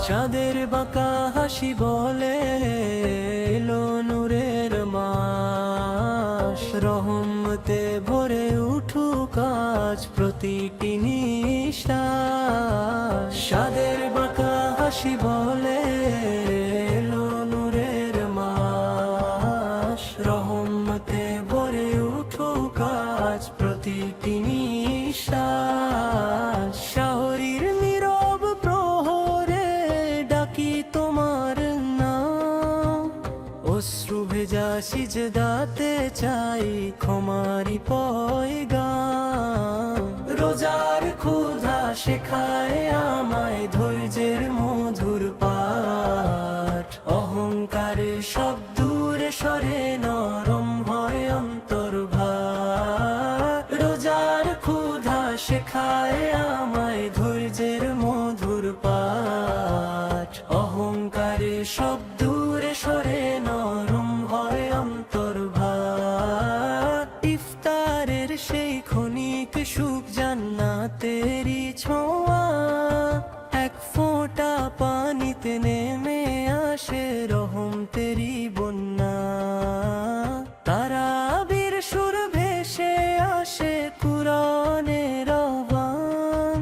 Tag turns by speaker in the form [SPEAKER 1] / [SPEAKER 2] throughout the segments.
[SPEAKER 1] চাঁদের বাঁকা হাসি বলে এলো নূরের মাস, রহমতে ভরে উঠুক আজ প্রতিটি নিঃশ্বাস। চাঁদের বাঁকা হাসি বলে এলো নূরের মাস, রহমতে ভরে উঠুক আজ প্রতিটি নিঃশ্বাস। শাহরির নীরব প্রহরে ডাকি তোমার নাম, অশ্রু ভেজা সিজদাতে চাই ক্ষমারি পয়গাম। রোজার ক্ষুধা শেখায় আমায় ধৈর্যের মধুর পাঠ, অহংকারে সব দূরে সরে নরম হয় অন্তর্ভাগ। রোজার ক্ষুধা শেখায় আমায় ধৈর্যের মধুর পাঠ, অহংকারে সব দূরে সরে নরম হয় অন্তর্ভাগ। ইফতারের সেই ক্ষণিক সুখ জান্নাতেরই ছোঁয়া, এক ফোঁটা পানিতে নেমে আসে রহমতেরই বন্যা। তারাবির সুর ভেসে আসে কুরআনের আহ্বান,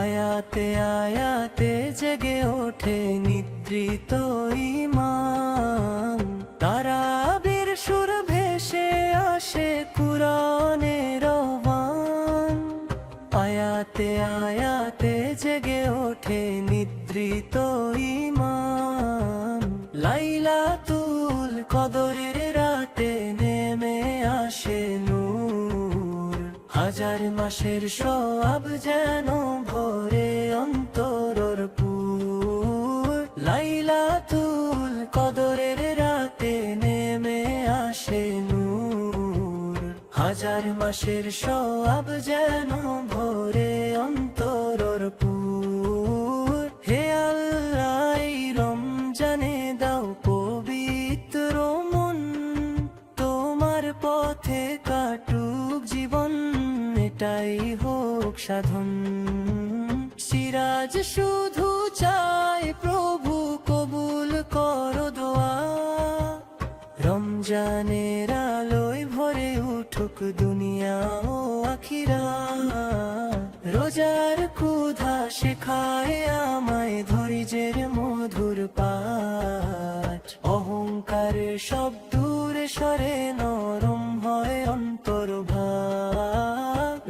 [SPEAKER 1] আয়াতে আয়াতে জেগে ওঠে নিদ্রিত ঈমান। তারাবির সুর ভেসে আসে কুরআনের আহ্বান, আয়াতে আয়াতে জেগে ওঠে নিদ্রিত ঈমান। লাইলাতুল কদরের রাতে নেমে আসে নূর, হাজার মাসের সওয়াব যেন ভরে অন্তরর পুর। লাইলাতুল কদরের রাতে নেমে আসে নূর, হাজার মাসের সওয়াব যেন ভরে অন্তরর পুর। হে আল্লাহ এই রমজানে দাও পবিত্র মন, তোমার পথে কাটুক জীবন, এটাই হোক সাধন। সিরাজ শুধু চায় প্রভু কবুল করো দোয়া, রমজানের আলোয় ভরে উঠুক দুনিয়া ও আখিরাত। রোজার ক্ষুধা শেখায় আমায় ধৈর্যের মধুর পাঠ, অহংকার সব দূরে সরে নরম হয় অন্তর্ভাগ।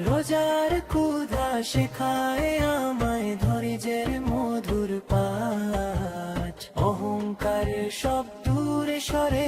[SPEAKER 1] রোজার ক্ষুধা শেখায় আমায় ধৈর্যের মধুর পাঠ, অহংকার সব দূরে সরে